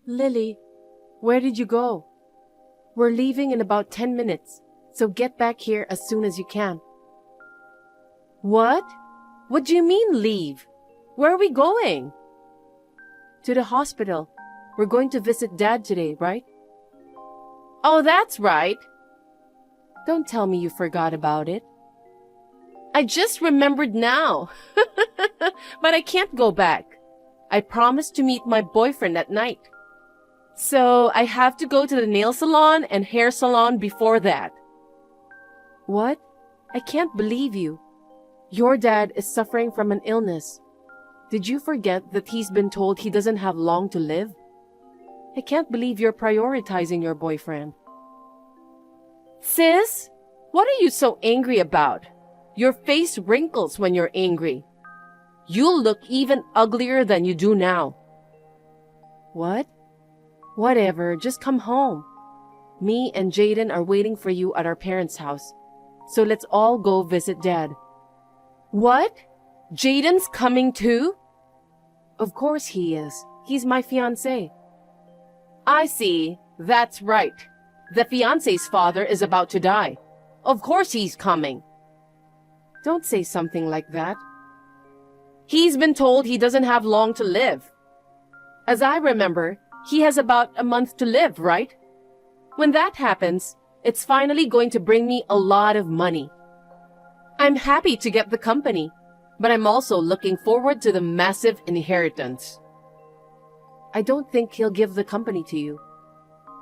Lily, where did you go? We're leaving in about 10 minutes, so get back here as soon as you can. What? What do you mean leave? Where are we going? To the hospital. We're going to visit Dad today, right? Oh, that's right. Don't tell me you forgot about it. I just remembered now. But I can't go back. I promised to meet my boyfriend at night. So I have to go to the nail salon and hair salon before that. What? I can't believe you. Your dad is suffering from an illness. Did you forget that he's been told he doesn't have long to live? I can't believe you're prioritizing your boyfriend. Sis, what are you so angry about? Your face wrinkles when you're angry. You'll look even uglier than you do now. What? Whatever, just come home. Me and Jaden are waiting for you at our parents' house. So let's all go visit Dad. What? Jaden's coming too? Of course he is. He's my fiancé. I see. That's right. The fiancé's father is about to die. Of course he's coming. Don't say something like that. He's been told he doesn't have long to live. As I remember, he has about a month to live, right? When that happens, it's finally going to bring me a lot of money. I'm happy to get the company, but I'm also looking forward to the massive inheritance. I don't think he'll give the company to you.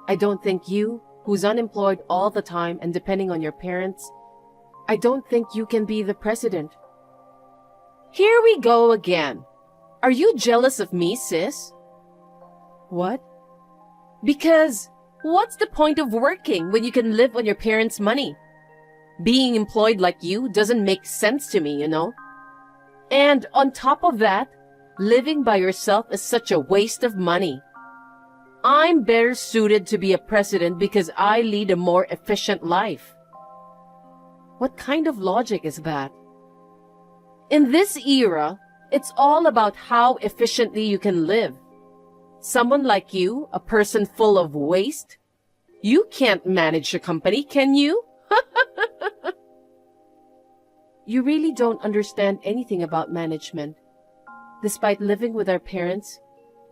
I don't think you, who's unemployed all the time and depending on your parents, I don't think you can be the president. Here we go again. Are you jealous of me, sis? What? Because what's the point of working when you can live on your parents' money? Being employed like you doesn't make sense to me, you know? And on top of that, living by yourself is such a waste of money. I'm better suited to be a president because I lead a more efficient life. What kind of logic is that? In this era, it's all about how efficiently you can live. Someone like you, a person full of waste, you can't manage a company, can you? You really don't understand anything about management. Despite living with our parents,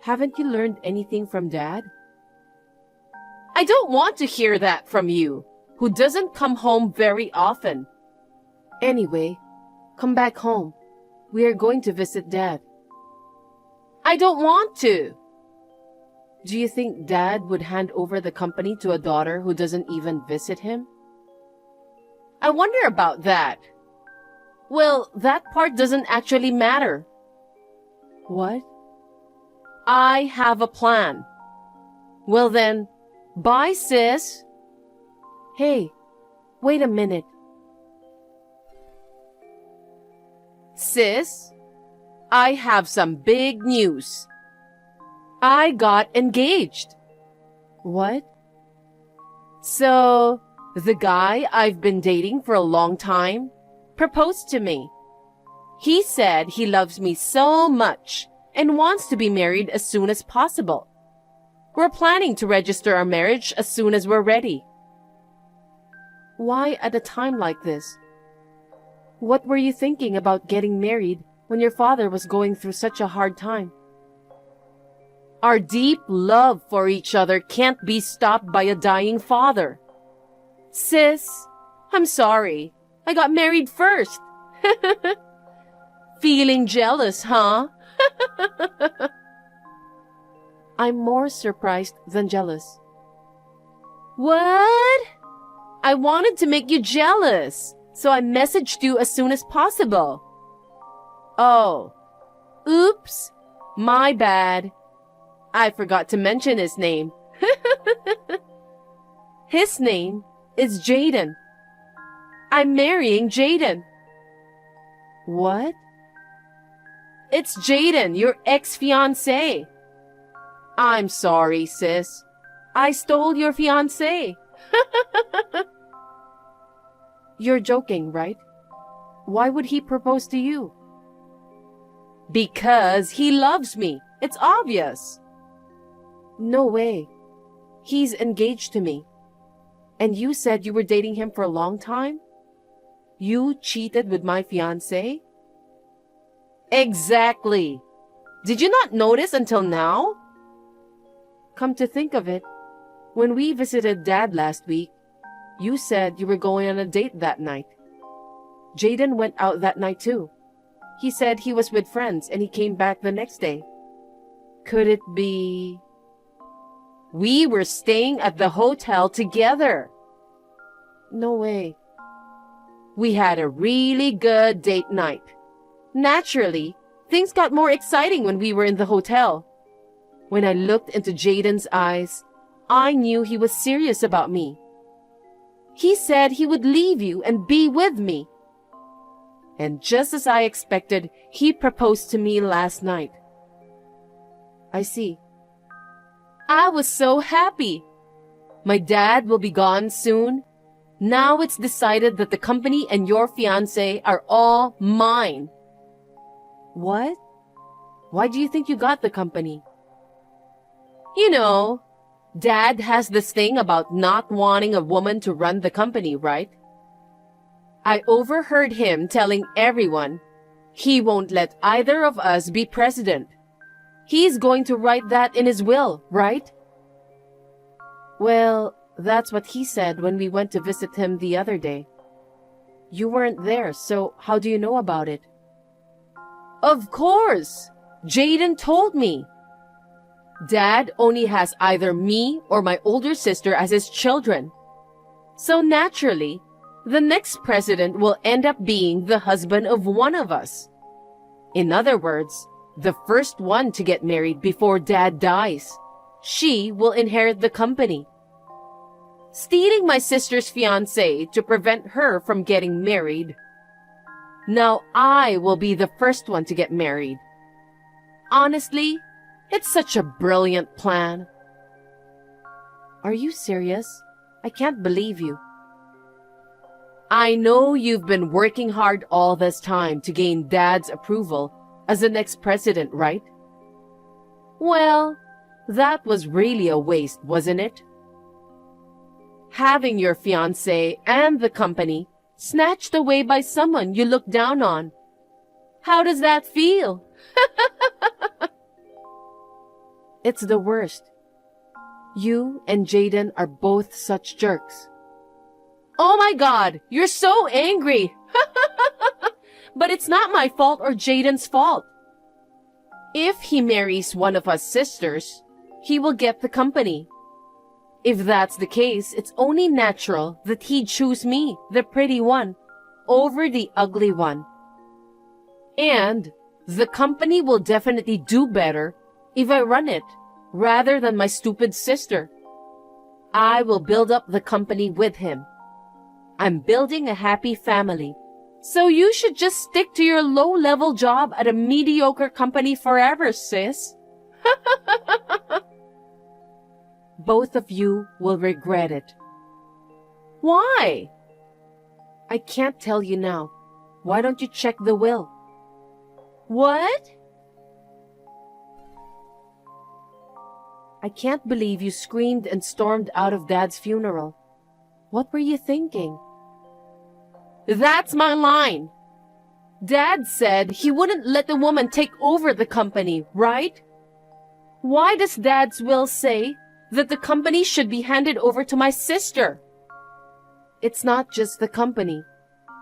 haven't you learned anything from Dad? I don't want to hear that from you, who doesn't come home very often. Anyway, come back home. We are going to visit Dad. I don't want to. Do you think Dad would hand over the company to a daughter who doesn't even visit him? I wonder about that. Well, that part doesn't actually matter. What? I have a plan. Well then, bye, sis. Hey, wait a minute. Sis, I have some big news. I got engaged. What? So, the guy I've been dating for a long time proposed to me. He said he loves me so much and wants to be married as soon as possible. We're planning to register our marriage as soon as we're ready. Why at a time like this? What were you thinking about getting married when your father was going through such a hard time? Our deep love for each other can't be stopped by a dying father. Sis, I'm sorry. I got married first. Feeling jealous, huh? I'm more surprised than jealous. What? I wanted to make you jealous, so I messaged you as soon as possible. Oh, oops, my bad. I forgot to mention his name. His name is Jaden. I'm marrying Jaden. What? It's Jaden, your ex-fiancé. I'm sorry, sis. I stole your fiancé. You're joking, right? Why would he propose to you? Because he loves me. It's obvious. No way. He's engaged to me. And you said you were dating him for a long time? You cheated with my fiancé? Exactly. Did you not notice until now? Come to think of it, when we visited Dad last week, you said you were going on a date that night. Jaden went out that night too. He said he was with friends and he came back the next day. Could it be... We were staying at the hotel together. No way. We had a really good date night. Naturally, things got more exciting when we were in the hotel. When I looked into Jaden's eyes, I knew he was serious about me. He said he would leave you and be with me. And just as I expected, he proposed to me last night. I see. I was so happy. My dad will be gone soon. Now it's decided that the company and your fiancé are all mine. What? Why do you think you got the company? You know, Dad has this thing about not wanting a woman to run the company, right? I overheard him telling everyone he won't let either of us be president. He's going to write that in his will, right? Well, that's what he said when we went to visit him the other day. You weren't there, so how do you know about it? Of course! Jaden told me. Dad only has either me or my older sister as his children. So naturally, the next president will end up being the husband of one of us. In other words, the first one to get married before Dad dies. She will inherit the company. Stealing my sister's fiancé to prevent her from getting married. Now I will be the first one to get married. Honestly, it's such a brilliant plan. Are you serious? I can't believe you. I know you've been working hard all this time to gain Dad's approval as the next president, right? Well, that was really a waste, wasn't it? Having your fiancé and the company snatched away by someone you look down on. How does that feel? It's the worst. You and Jaden are both such jerks. Oh my God, you're so angry. But it's not my fault or Jaden's fault. If he marries one of us sisters, he will get the company. If that's the case, it's only natural that he'd choose me, the pretty one, over the ugly one. And the company will definitely do better if I run it, rather than my stupid sister. I will build up the company with him. I'm building a happy family. So you should just stick to your low-level job at a mediocre company forever, sis. Both of you will regret it. Why? I can't tell you now. Why don't you check the will? What? I can't believe you screamed and stormed out of Dad's funeral. What were you thinking? That's my line. Dad said he wouldn't let the woman take over the company, right? Why does Dad's will say that the company should be handed over to my sister? It's not just the company.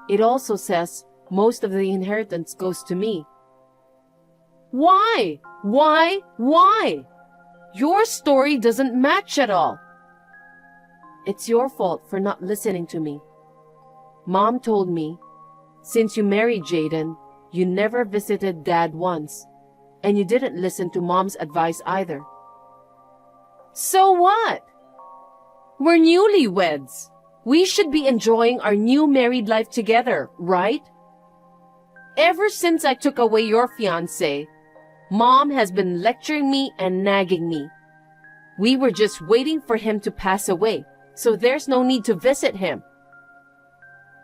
It also says most of the inheritance goes to me. Why? Why? Your story doesn't match at all. It's your fault for not listening to me. Mom told me, since you married Jaden, you never visited Dad once, and you didn't listen to Mom's advice either. So what? We're newlyweds. We should be enjoying our new married life together, right? Ever since I took away your fiancé, Mom has been lecturing me and nagging me. We were just waiting for him to pass away, so there's no need to visit him.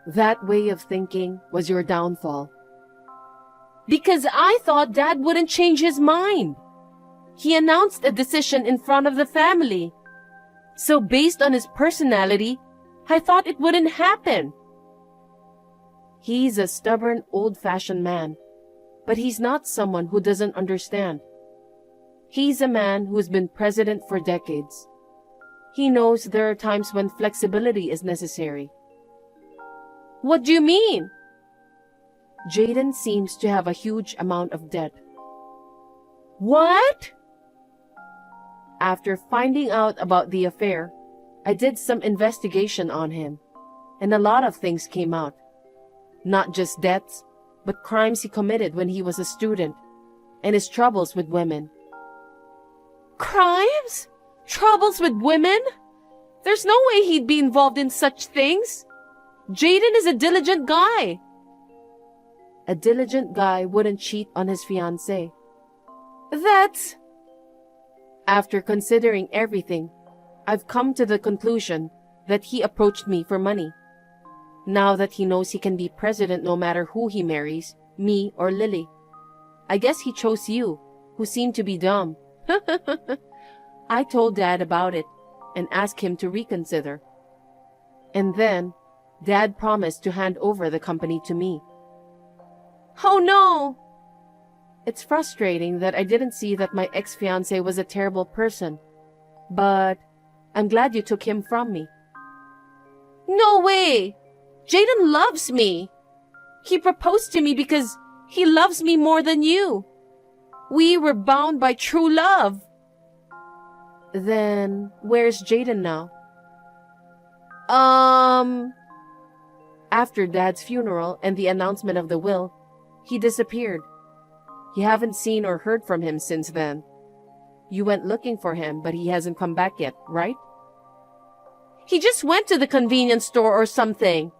That way of thinking was your downfall. Because I thought Dad wouldn't change his mind. He announced a decision in front of the family. So based on his personality, I thought it wouldn't happen. He's a stubborn, old-fashioned man, but he's not someone who doesn't understand. He's a man who's been president for decades. He knows there are times when flexibility is necessary. What do you mean? Jaden seems to have a huge amount of debt. What? After finding out about the affair, I did some investigation on him, and a lot of things came out. Not just debts, but crimes he committed when he was a student, and his troubles with women. Crimes? Troubles with women? There's no way he'd be involved in such things. Jaden is a diligent guy. A diligent guy wouldn't cheat on his fiancée. That's... After considering everything, I've come to the conclusion that he approached me for money. Now that he knows he can be president no matter who he marries, me or Lily. I guess he chose you, who seem to be dumb. I told Dad about it and asked him to reconsider. And then, Dad promised to hand over the company to me. Oh no! It's frustrating that I didn't see that my ex-fiancé was a terrible person. But I'm glad you took him from me. No way! Jaden loves me. He proposed to me because he loves me more than you. We were bound by true love. Then, where's Jaden now? After Dad's funeral and the announcement of the will, he disappeared. You haven't seen or heard from him since then. You went looking for him, but he hasn't come back yet, right? He just went to the convenience store or something.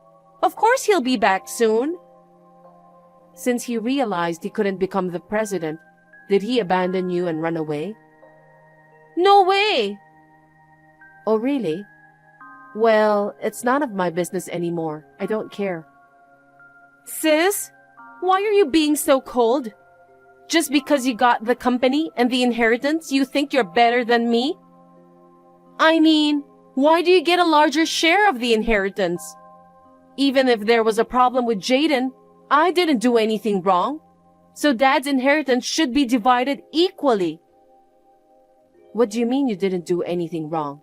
Of course he'll be back soon. Since he realized he couldn't become the president, did he abandon you and run away? No way! Oh, really? Well, it's none of my business anymore. I don't care. Sis, why are you being so cold? Just because you got the company and the inheritance, you think you're better than me? I mean, why do you get a larger share of the inheritance? Even if there was a problem with Jaden, I didn't do anything wrong. So Dad's inheritance should be divided equally. What do you mean you didn't do anything wrong?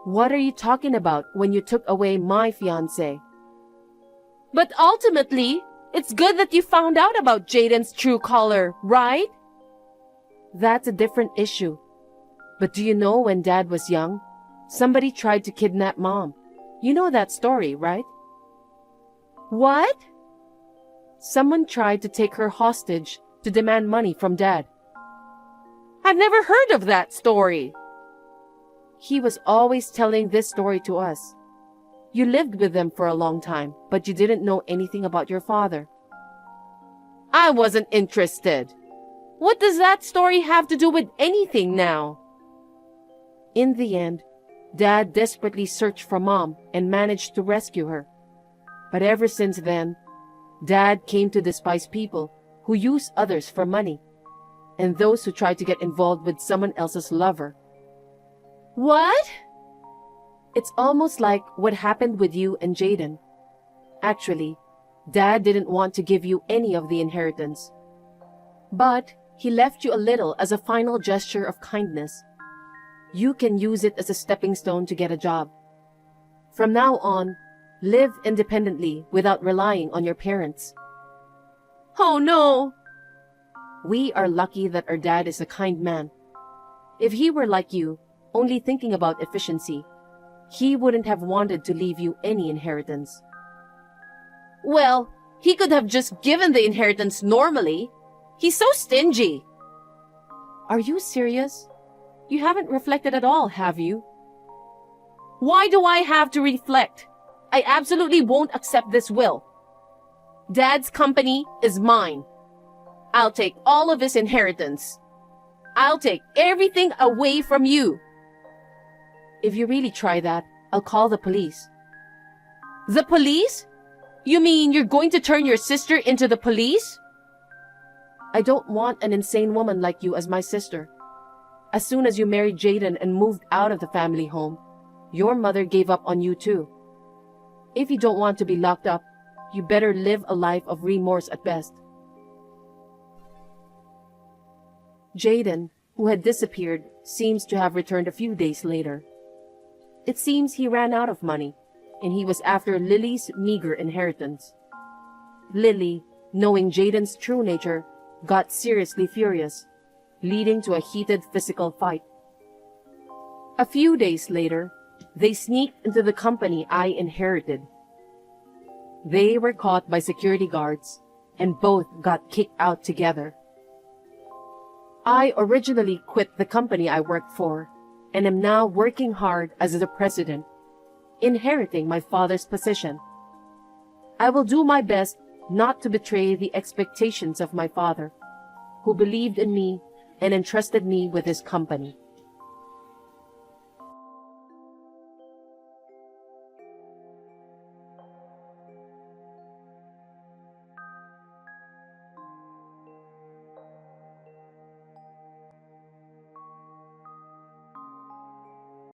What are you talking about when you took away my fiancé? But ultimately, it's good that you found out about Jaden's true color, right? That's a different issue. But do you know when Dad was young, somebody tried to kidnap Mom? You know that story, right? What? Someone tried to take her hostage to demand money from Dad. I've never heard of that story. He was always telling this story to us. You lived with them for a long time, but you didn't know anything about your father. I wasn't interested. What does that story have to do with anything now? In the end, Dad desperately searched for Mom and managed to rescue her. But ever since then, Dad came to despise people who use others for money, and those who try to get involved with someone else's lover. What? It's almost like what happened with you and Jaden. Actually, Dad didn't want to give you any of the inheritance. But he left you a little as a final gesture of kindness. You can use it as a stepping stone to get a job. From now on, live independently without relying on your parents. Oh no! We are lucky that our dad is a kind man. If he were like you, only thinking about efficiency, he wouldn't have wanted to leave you any inheritance. Well, he could have just given the inheritance normally. He's so stingy. Are you serious? You haven't reflected at all, have you? Why do I have to reflect? I absolutely won't accept this will. Dad's company is mine. I'll take all of his inheritance. I'll take everything away from you. If you really try that, I'll call the police. The police? You mean you're going to turn your sister into the police? I don't want an insane woman like you as my sister. As soon as you married Jaden and moved out of the family home, your mother gave up on you too. If you don't want to be locked up, you better live a life of remorse at best. Jaden, who had disappeared, seems to have returned a few days later. It seems he ran out of money, and he was after Lily's meager inheritance. Lily, knowing Jaden's true nature, got seriously furious, leading to a heated physical fight. A few days later, they sneaked into the company I inherited. They were caught by security guards, and both got kicked out together. I originally quit the company I worked for, and am now working hard as the president, inheriting my father's position. I will do my best not to betray the expectations of my father, who believed in me and entrusted me with his company.